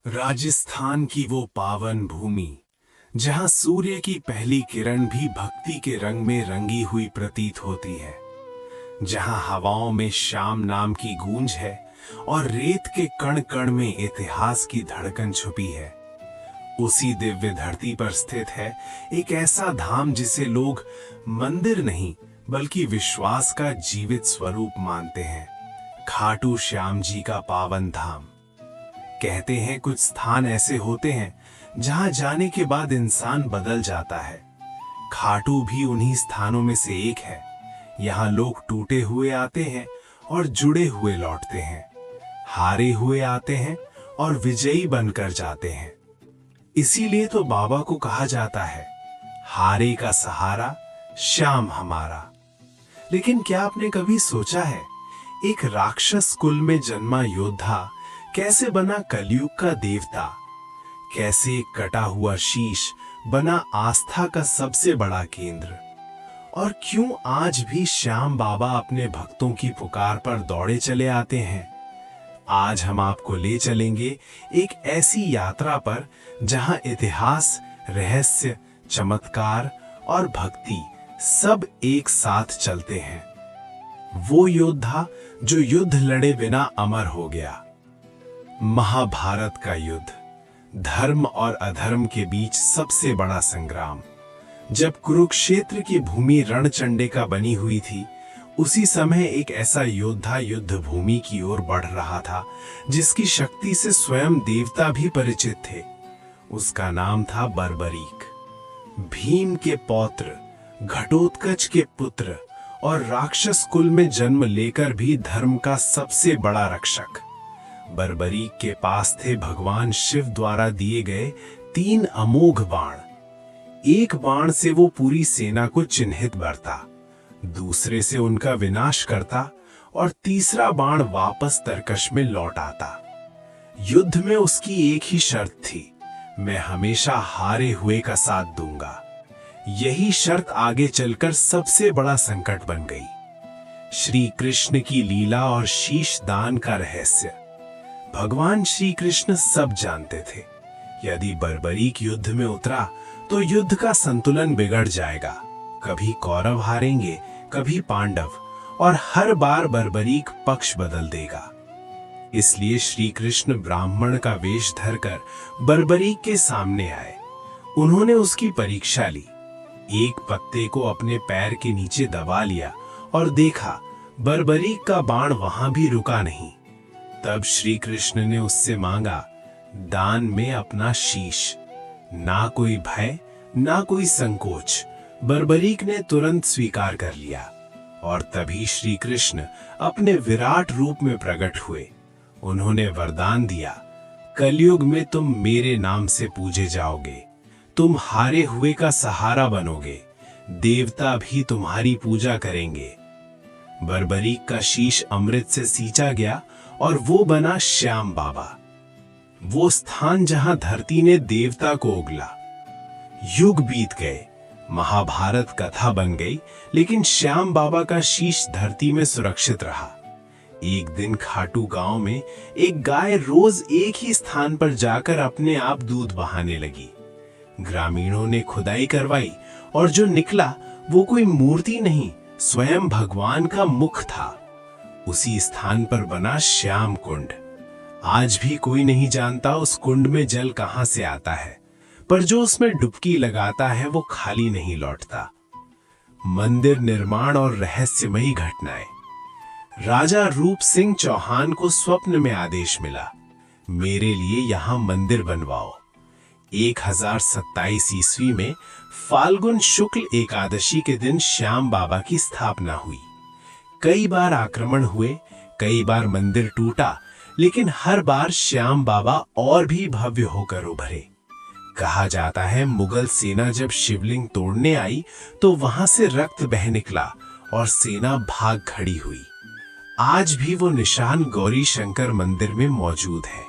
राजस्थान की वो पावन भूमि जहां सूर्य की पहली किरण भी भक्ति के रंग में रंगी हुई प्रतीत होती है, जहां हवाओं में श्याम नाम की गूंज है और रेत के कण कण में इतिहास की धड़कन छुपी है। उसी दिव्य धरती पर स्थित है एक ऐसा धाम जिसे लोग मंदिर नहीं बल्कि विश्वास का जीवित स्वरूप मानते हैं। खाटू श्याम जी का पावन धाम। कहते हैं कुछ स्थान ऐसे होते हैं जहां जाने के बाद इंसान बदल जाता है। खाटू भी उन्हीं स्थानों में से एक है। यहाँ लोग टूटे हुए आते हैं और जुड़े हुए लौटते हैं, हारे हुए आते हैं और विजयी बनकर जाते हैं। इसीलिए तो बाबा को कहा जाता है, हारे का सहारा श्याम हमारा। लेकिन क्या आपने कभी सोचा है, एक राक्षस कुल में जन्मा योद्धा कैसे बना कलयुग का देवता? कैसे एक कटा हुआ शीश बना आस्था का सबसे बड़ा केंद्र? और क्यों आज भी श्याम बाबा अपने भक्तों की पुकार पर दौड़े चले आते हैं? आज हम आपको ले चलेंगे एक ऐसी यात्रा पर जहां इतिहास, रहस्य, चमत्कार और भक्ति सब एक साथ चलते हैं। वो योद्धा जो युद्ध लड़े बिना अमर हो गया। महाभारत का युद्ध, धर्म और अधर्म के बीच सबसे बड़ा संग्राम। जब कुरुक्षेत्र की भूमि रणचंडिका बनी हुई थी, उसी समय एक ऐसा योद्धा युद्ध भूमि की ओर बढ़ रहा था जिसकी शक्ति से स्वयं देवता भी परिचित थे। उसका नाम था बर्बरीक। भीम के पौत्र, घटोत्कच के पुत्र और राक्षस कुल में जन्म लेकर भी धर्म का सबसे बड़ा रक्षक। बर्बरीक के पास थे भगवान शिव द्वारा दिए गए 3 अमोघ बाण। एक बाण से वो पूरी सेना को चिन्हित भरता, दूसरे से उनका विनाश करता और तीसरा बाण वापस तरकश में लौट आता। युद्ध में उसकी एक ही शर्त थी, मैं हमेशा हारे हुए का साथ दूंगा। यही शर्त आगे चलकर सबसे बड़ा संकट बन गई। श्री कृष्ण की लीला और शीश दान का रहस्य भगवान श्री कृष्ण सब जानते थे। यदि बर्बरीक युद्ध में उतरा तो युद्ध का संतुलन बिगड़ जाएगा। कभी कौरव हारेंगे, कभी पांडव, और हर बार बर्बरीक पक्ष बदल देगा। इसलिए श्री कृष्ण ब्राह्मण का वेश धरकर बर्बरीक के सामने आए। उन्होंने उसकी परीक्षा ली। एक पत्ते को अपने पैर के नीचे दबा लिया और देखा, बर्बरीक का बाण वहां भी रुका नहीं। तब श्री कृष्ण ने उससे मांगा, दान में अपना शीश। ना कोई भय, ना कोई संकोच, बर्बरीक ने तुरंत स्वीकार कर लिया। और तभी श्री कृष्ण अपने विराट रूप में प्रकट हुए। उन्होंने वरदान दिया, कलयुग में तुम मेरे नाम से पूजे जाओगे, तुम हारे हुए का सहारा बनोगे, देवता भी तुम्हारी पूजा करेंगे। बर्बरीक का शीश अमृत से सींचा गया और वो बना श्याम बाबा, वो स्थान जहां धरती ने देवता को उगला। युग बीत गए, महाभारत कथा बन गई, लेकिन श्याम बाबा का शीश धरती में सुरक्षित रहा। एक दिन खाटू गांव में एक गाय रोज एक ही स्थान पर जाकर अपने आप दूध बहाने लगी। ग्रामीणों ने खुदाई करवाई और जो निकला वो कोई मूर्ति नहीं, स्वयं भगवान का मुख था। उसी स्थान पर बना श्याम कुंड। आज भी कोई नहीं जानता उस कुंड में जल कहां से आता है, पर जो उसमें डुबकी लगाता है वो खाली नहीं लौटता। मंदिर निर्माण और रहस्यमयी घटनाएं। राजा रूप सिंह चौहान को स्वप्न में आदेश मिला, मेरे लिए यहां मंदिर बनवाओ। 1027 ईस्वी में फाल्गुन शुक्ल एकादशी के दिन श्याम बाबा की स्थापना हुई। कई बार आक्रमण हुए, कई बार मंदिर टूटा, लेकिन हर बार श्याम बाबा और भी भव्य होकर उभरे। कहा जाता है, मुगल सेना जब शिवलिंग तोड़ने आई तो वहां से रक्त बह निकला और सेना भाग खड़ी हुई। आज भी वो निशान गौरी शंकर मंदिर में मौजूद है।